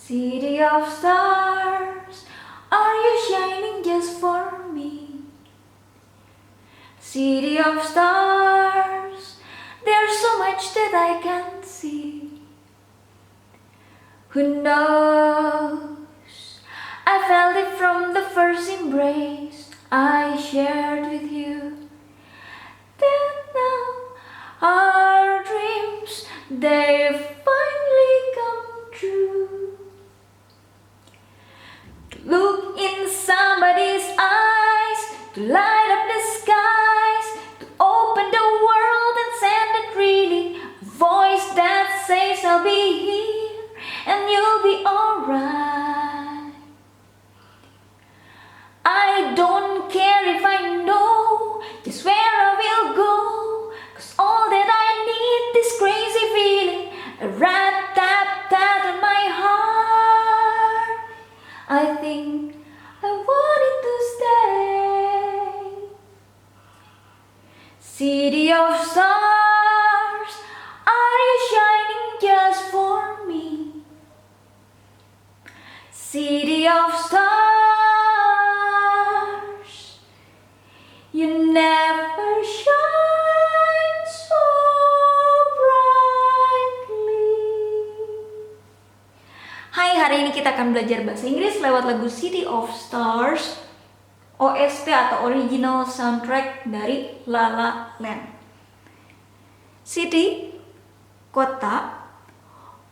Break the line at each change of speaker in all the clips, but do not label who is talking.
City of stars, are you shining just for me? City of stars, there's so much that I can't see. Who knows? I felt it from the first embrace I shared with you. That now our dreams, they've finally come true. To look in somebody's eyes, to light up the skies, to open the world and send it reeling. A voice that says I'll be here and you'll be alright. I don't care if I know just where I will go, 'cause all that I need, this crazy feeling, a rat-tat-tat on my heart. I think I want it to stay. City of stars, are you shining just for me? City of stars, you never shine so brightly. Hai, hari ini kita akan belajar bahasa Inggris lewat lagu City of Stars, OST atau Original Soundtrack dari La La Land. City, kota.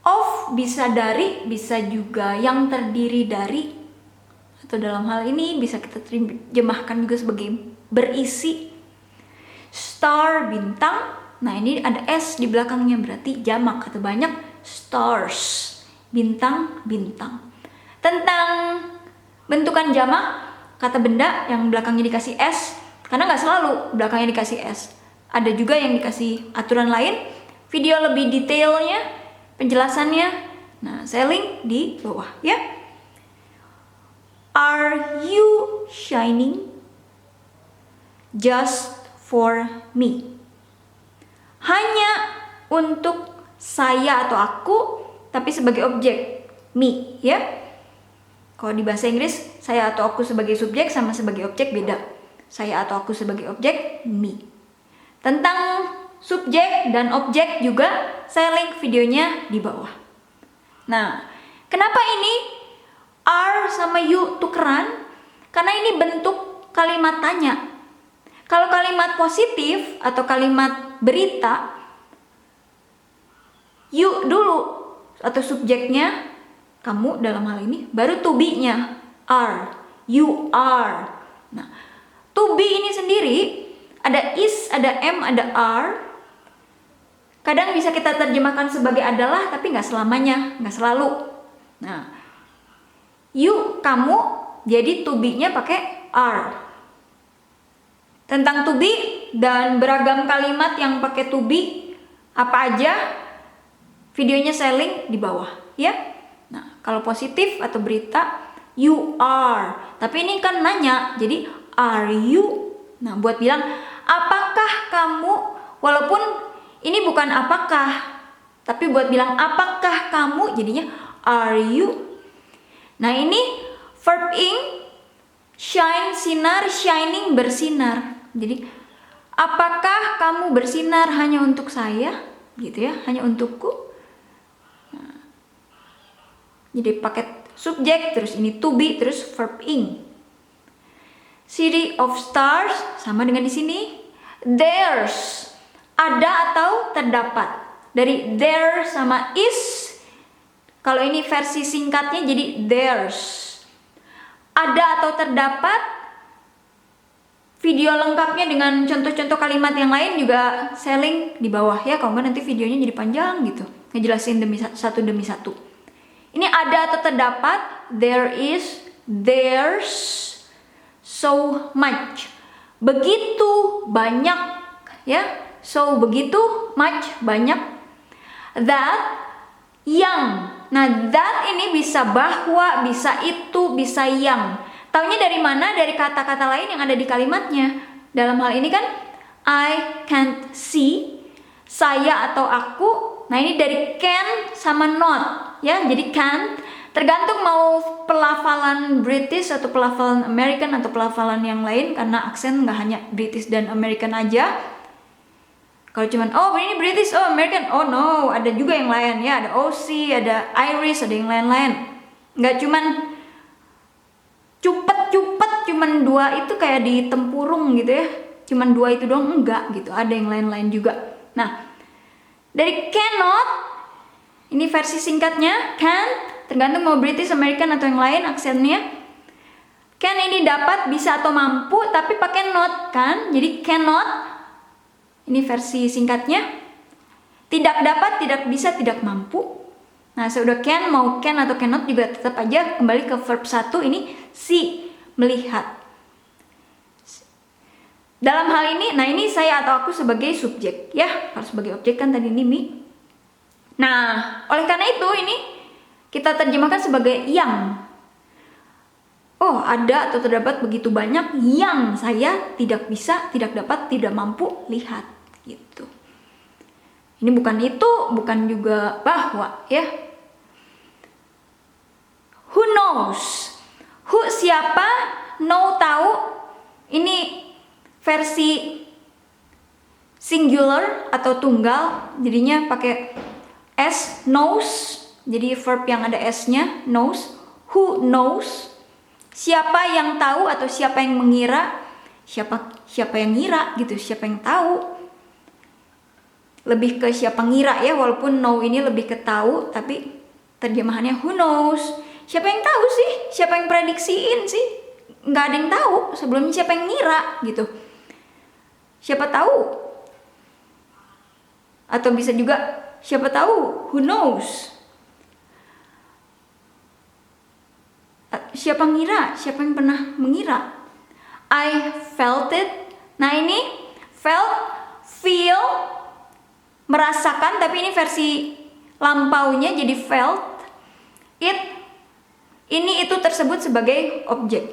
Of bisa dari, bisa juga yang terdiri dari, atau dalam hal ini bisa kita terjemahkan juga sebagai berisi. Star, bintang. Nah, ini ada S di belakangnya, berarti jamak atau banyak. Stars, bintang-bintang. Tentang bentukan jamak, kata benda yang belakangnya dikasih S, karena nggak selalu belakangnya dikasih S. Ada juga yang dikasih aturan lain. Video lebih detailnya, penjelasannya, nah saya link di bawah ya. Are you shining just for me? Hanya untuk saya atau aku, tapi sebagai objek, me ya. Kalau di bahasa Inggris, saya atau aku sebagai subjek sama sebagai objek beda. Saya atau aku sebagai objek, me. Tentang subjek dan objek juga saya link videonya di bawah. Nah, kenapa ini are sama you tukeran? Karena ini bentuk kalimat tanya. Kalau kalimat positif atau kalimat berita, you dulu atau subjeknya, kamu dalam hal ini, baru to be-nya are, you are. Nah, to be ini sendiri ada is, ada am, ada are. Kadang bisa kita terjemahkan sebagai adalah, tapi nggak selamanya, nggak selalu. Nah, you, kamu, jadi to be-nya pakai are. Tentang to be dan beragam kalimat yang pakai to be, apa aja, videonya saya link di bawah, ya. Nah, kalau positif atau berita, you are. Tapi ini kan nanya, jadi are you? Nah, buat bilang, apakah kamu, walaupun ini bukan apakah, tapi buat bilang apakah kamu, jadinya are you. Nah, ini verb ing, shine, sinar, shining, bersinar. Jadi apakah kamu bersinar hanya untuk saya, gitu ya, hanya untukku. Nah, jadi paket subjek, terus ini to be, terus verb ing. City of stars sama dengan di sini. There's, ada atau terdapat. Dari there sama is. Kalau ini versi singkatnya jadi there's. Ada atau terdapat. Video lengkapnya dengan contoh-contoh kalimat yang lain juga saya link di bawah ya. Kalau nggak nanti videonya jadi panjang gitu, ngejelasin satu demi satu. Ini ada atau terdapat. There is, there's, so much. Begitu banyak ya. So, begitu, much, banyak. That, yang. Nah, that ini bisa bahwa, bisa itu, bisa yang. Taunya dari mana? Dari kata-kata lain yang ada di kalimatnya. Dalam hal ini kan, I can't see, saya atau aku. Nah, ini dari can sama not. Ya, jadi can't, Tergantung mau pelafalan British atau pelafalan American atau pelafalan yang lain, karena aksen nggak hanya British dan American aja. Kalau cuman oh ini British, oh American, oh no, ada juga yang lain ya, ada Aussie, ada Irish, ada yang lain-lain. Nggak cuman cupet cuman dua itu kayak di tempurung gitu ya, cuman dua itu doang, enggak gitu, ada yang lain-lain juga. Nah, dari cannot, ini versi singkatnya, can, tergantung mau British, American atau yang lain aksennya. Can ini dapat, bisa atau mampu, tapi pakai not kan, jadi cannot. Ini versi singkatnya. Tidak dapat, tidak bisa, tidak mampu. Nah, sudah can, mau can atau cannot juga tetap aja kembali ke verb 1 ini see, melihat. Dalam hal ini, nah ini saya atau aku sebagai subjek ya, kalau sebagai objek kan tadi ini me. Nah, oleh karena itu ini kita terjemahkan sebagai yang. Oh, ada atau terdapat begitu banyak yang saya tidak bisa, tidak dapat, tidak mampu lihat gitu. Ini bukan itu, bukan juga bahwa ya. Who knows? Who siapa? Know tahu. Ini versi singular atau tunggal, jadinya pakai s, knows. Jadi verb yang ada s-nya, knows. Who knows? Siapa yang tahu atau siapa yang mengira? Siapa yang ngira gitu, siapa yang tahu. Lebih ke siapa ngira ya, walaupun know ini lebih ke tahu, tapi terjemahannya who knows. Siapa yang tahu sih? Siapa yang prediksiin sih? Nggak ada yang tahu, sebelumnya siapa yang ngira gitu. Siapa tahu? Atau bisa juga siapa tahu, who knows. Siapa ngira? Siapa yang pernah mengira? I felt it. Nah ini felt, feel, merasakan, tapi ini versi lampaunya jadi felt. It, ini itu tersebut sebagai objek.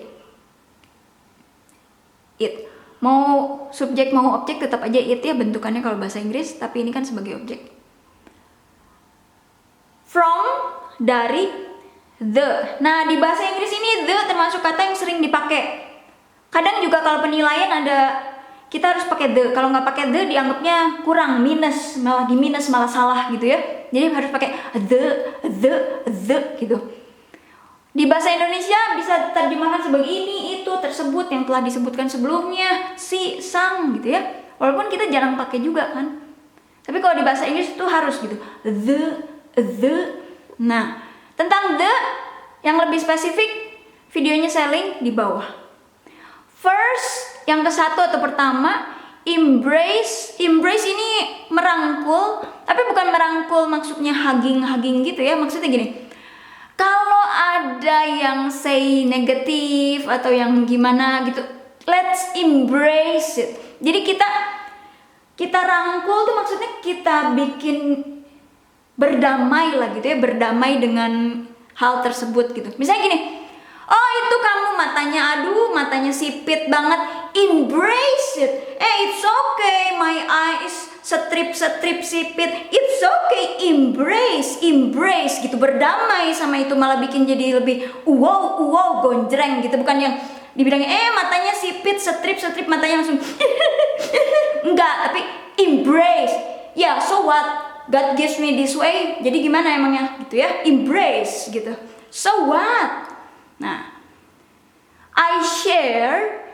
It, mau subjek mau objek tetap aja it ya bentukannya kalau bahasa Inggris, tapi ini kan sebagai objek. From, dari, the. Nah, di bahasa Inggris ini the termasuk kata yang sering dipakai. Kadang juga kalau penilaian ada, kita harus pakai the. Kalau nggak pakai the dianggapnya kurang, minus, malah di minus, malah salah gitu ya. Jadi harus pakai the gitu. Di bahasa Indonesia bisa terjemahkan sebagai ini, itu, tersebut, yang telah disebutkan sebelumnya, si, sang gitu ya. Walaupun kita jarang pakai juga kan. Tapi kalau di bahasa Inggris itu harus gitu. The. Nah, tentang the yang lebih spesifik, videonya saya link di bawah. First, yang ke satu atau pertama, embrace. Embrace ini merangkul, tapi bukan merangkul maksudnya hugging gitu ya. Maksudnya gini, kalau ada yang say negatif atau yang gimana gitu, let's embrace it. Jadi kita rangkul tuh maksudnya kita bikin berdamai lah gitu ya, berdamai dengan hal tersebut gitu. Misalnya gini, oh itu kamu matanya sipit banget, embrace it. It's okay, my eyes strip sipit, it's okay, embrace gitu, berdamai sama itu, malah bikin jadi lebih wow gonjreng gitu, bukan yang dibilangnya matanya sipit strip matanya langsung enggak, tapi embrace. Ya, so what? God gives me this way, jadi gimana emangnya gitu ya, embrace gitu. So what? Nah, I share,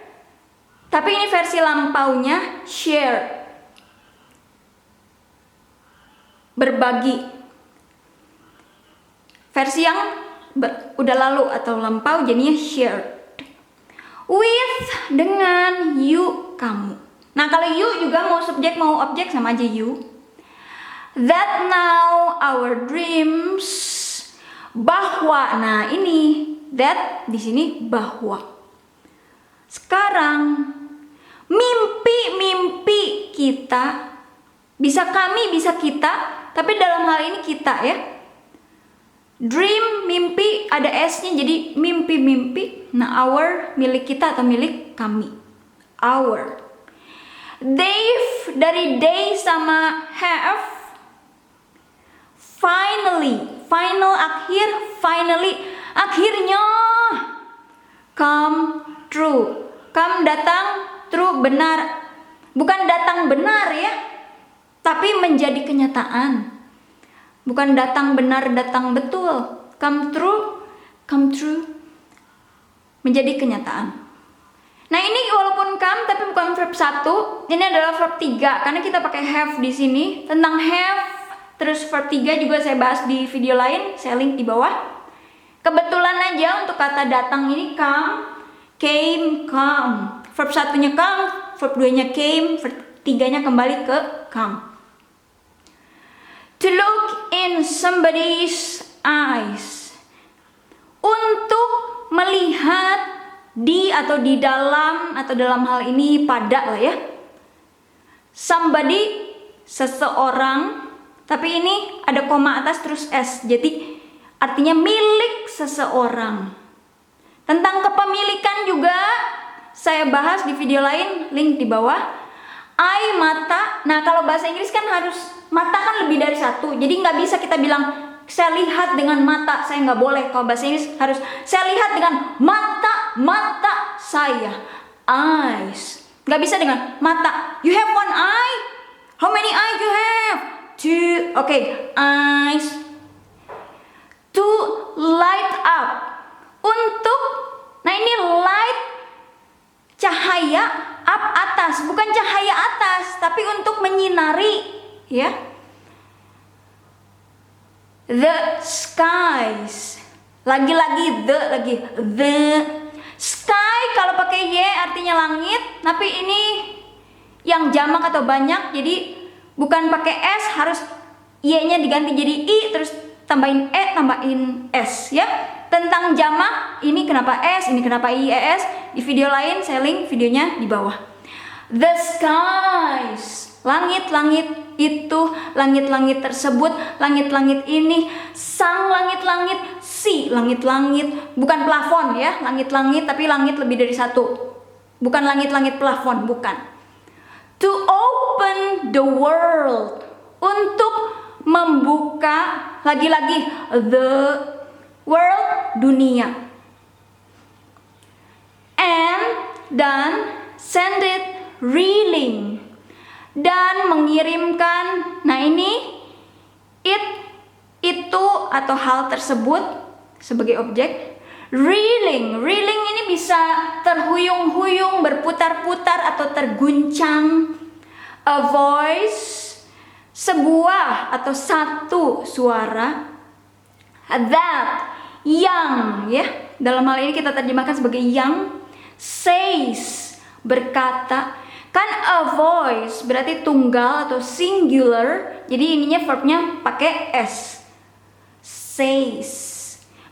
tapi ini versi lampaunya share, berbagi. Versi yang udah lalu atau lampau jadinya shared. With, dengan, you, kamu. Nah kalau you juga mau subjek mau objek sama aja you. That now our dreams, bahwa. Nah ini that di sini bahwa. Sekarang mimpi kita, bisa kami, bisa kita, tapi dalam hal ini kita ya. Dream, mimpi, ada s-nya jadi mimpi. Nah our milik kita atau milik kami. Our. They've dari they sama have. Final, akhir, finally, akhirnya. Come true. Come datang, true benar. Bukan datang benar ya, tapi menjadi kenyataan. Bukan datang benar, datang betul. Come true, menjadi kenyataan. Nah ini walaupun come tapi bukan verb 1, ini adalah verb 3 karena kita pakai have di sini. Tentang have terus verb 3 juga saya bahas di video lain, saya link di bawah. Kebetulan aja untuk kata datang ini come, came, come. Verb 1-nya come, verb 2-nya came, verb 3-nya kembali ke come. To look in somebody's eyes. Untuk melihat di atau di dalam atau dalam hal ini pada lah ya. Somebody, seseorang, tapi ini ada koma atas terus s. Jadi artinya milik seseorang. Tentang kepemilikan juga saya bahas di video lain, link di bawah. Eye, mata. Nah kalau bahasa Inggris kan harus mata kan lebih dari satu. Jadi nggak bisa kita bilang saya lihat dengan mata, saya nggak boleh. Kalau bahasa Inggris harus saya lihat dengan mata saya, eyes. Nggak bisa dengan mata. You have one eye? How many eyes you have? Two. Okay, eyes. To light up. Untuk, nah ini light, cahaya, up atas. Bukan cahaya atas, tapi untuk menyinari, ya. The skies. Lagi-lagi the sky kalau pakai y artinya langit, tapi ini yang jamak atau banyak, jadi bukan pakai s, harus y-nya diganti jadi i, terus tambahin e, tambahin s ya. Tentang jamak ini kenapa s, ini kenapa i, es, di video lain saya link videonya di bawah. The skies, langit-langit itu, langit-langit tersebut, langit-langit ini, sang langit-langit, si langit-langit, bukan plafon ya, langit-langit tapi langit lebih dari satu, bukan langit-langit plafon, bukan. To open the world, untuk membuka, lagi-lagi the world, dunia. And dan send it reeling, dan mengirimkan. Nah ini it, itu atau hal tersebut sebagai objek. Reeling ini bisa terhuyung-huyung, berputar-putar atau terguncang. A voice, sebuah atau satu suara. That, yang ya, dalam hal ini kita terjemahkan sebagai yang. Says, berkata. Kan a voice berarti tunggal atau singular, jadi ininya verbnya pakai s. Says,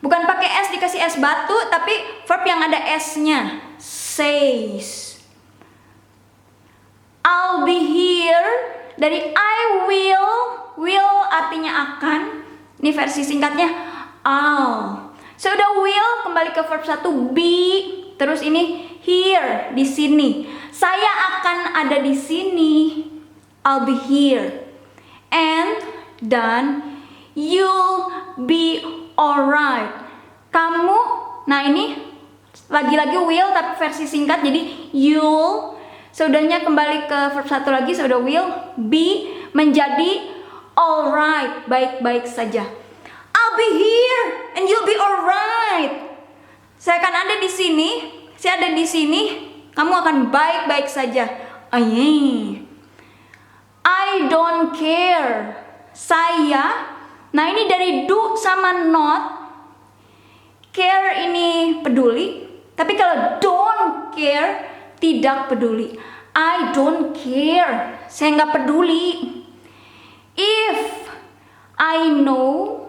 bukan pakai s dikasih s batu, tapi verb yang ada s-nya. Says. I'll be here, dari I will artinya akan. Ini versi singkatnya I'll. Sudah will kembali ke verb 1 be, terus ini here, di sini. Saya akan ada di sini. I'll be here. And dan you'll be alright. Kamu, nah ini lagi-lagi will tapi versi singkat, jadi you'll. Sudahnya kembali ke verb 1 lagi, sudah will be menjadi alright, baik-baik saja. I'll be here and you'll be alright. Saya akan ada di sini, saya ada di sini. Kamu akan baik-baik saja. I don't care. Saya. Nah ini dari do sama not. Care ini peduli. Tapi kalau don't care, tidak peduli. I don't care. Saya nggak peduli. If I know,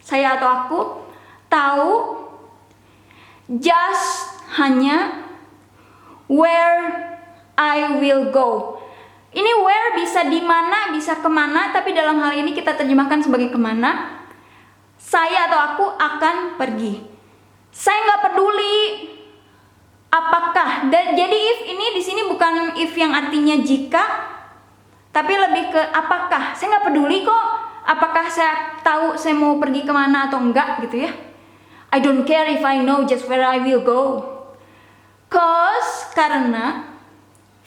saya atau aku tahu. Just, hanya. Where I will go. Ini where bisa di mana, bisa kemana, tapi dalam hal ini kita terjemahkan sebagai kemana. Saya atau aku akan pergi. Saya nggak peduli apakah. Jadi if ini di sini bukan if yang artinya jika, tapi lebih ke apakah. Saya nggak peduli kok apakah saya tahu saya mau pergi kemana atau enggak gitu ya. I don't care if I know just where I will go. Karena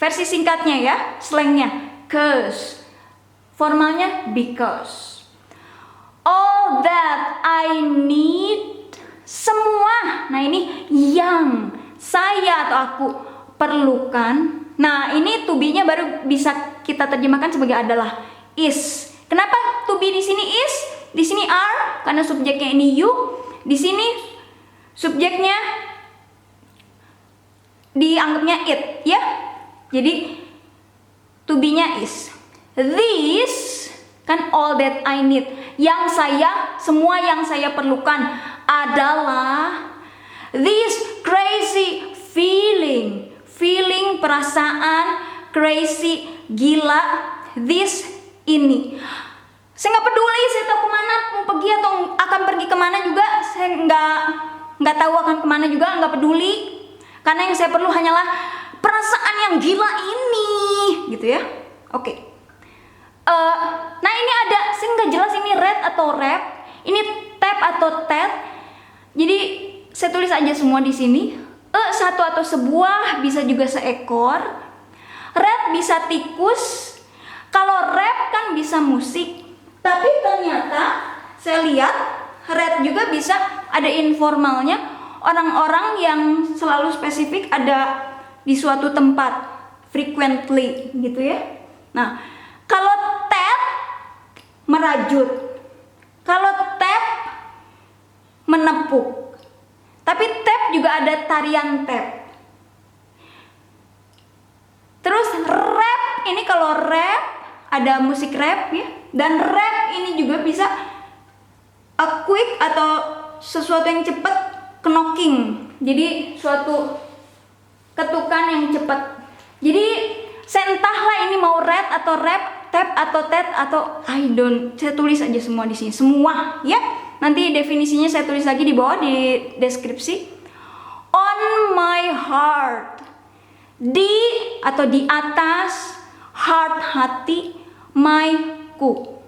versi singkatnya ya, slangnya cause, formalnya because. All that I need, semua. Nah ini yang saya atau aku perlukan. Nah ini to be-nya baru bisa kita terjemahkan sebagai adalah is. Kenapa to be di sini is, di sini are? Karena subjeknya ini you, di sini subjeknya dianggapnya it, ya. Jadi to be-nya is. This kan all that I need, yang saya, semua yang saya perlukan adalah this crazy feeling, perasaan crazy, gila, this ini. Saya nggak peduli saya tahu kemana mau pergi atau akan pergi kemana juga, saya nggak tahu akan kemana juga, nggak peduli, karena yang saya perlu hanyalah perasaan yang gila ini, gitu ya. Oke. Nah ini ada, saya nggak jelas ini red atau rap, ini tap atau tet. Jadi saya tulis aja semua di sini. Satu atau sebuah, bisa juga seekor. Red bisa tikus. Kalau rap kan bisa musik. Tapi ternyata saya lihat red juga bisa ada informalnya. Orang-orang yang selalu spesifik ada di suatu tempat, frequently gitu ya. Nah, kalau tap merajut, kalau tap menepuk. Tapi tap juga ada tarian tap. Terus rap, ini kalau rap ada musik rap ya. Dan rap ini juga bisa quick atau sesuatu yang cepat, knocking. Jadi suatu ketukan yang cepat. Jadi saya entahlah ini mau red atau rap, tap atau tet atau saya tulis aja semua di sini, semua ya. Nanti definisinya saya tulis lagi di bawah di deskripsi. On my heart, di atau di atas, heart hati, my ku.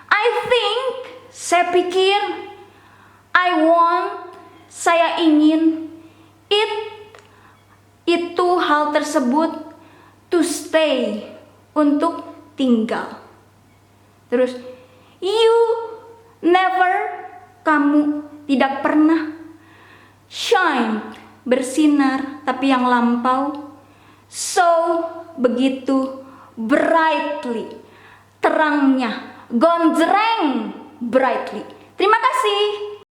I think, saya pikir, I want, saya ingin, itu hal tersebut, to stay, untuk tinggal. Terus you never, kamu tidak pernah, shine, bersinar tapi yang lampau, so, begitu, brightly, terangnya, gonjreng, brightly. Terima kasih.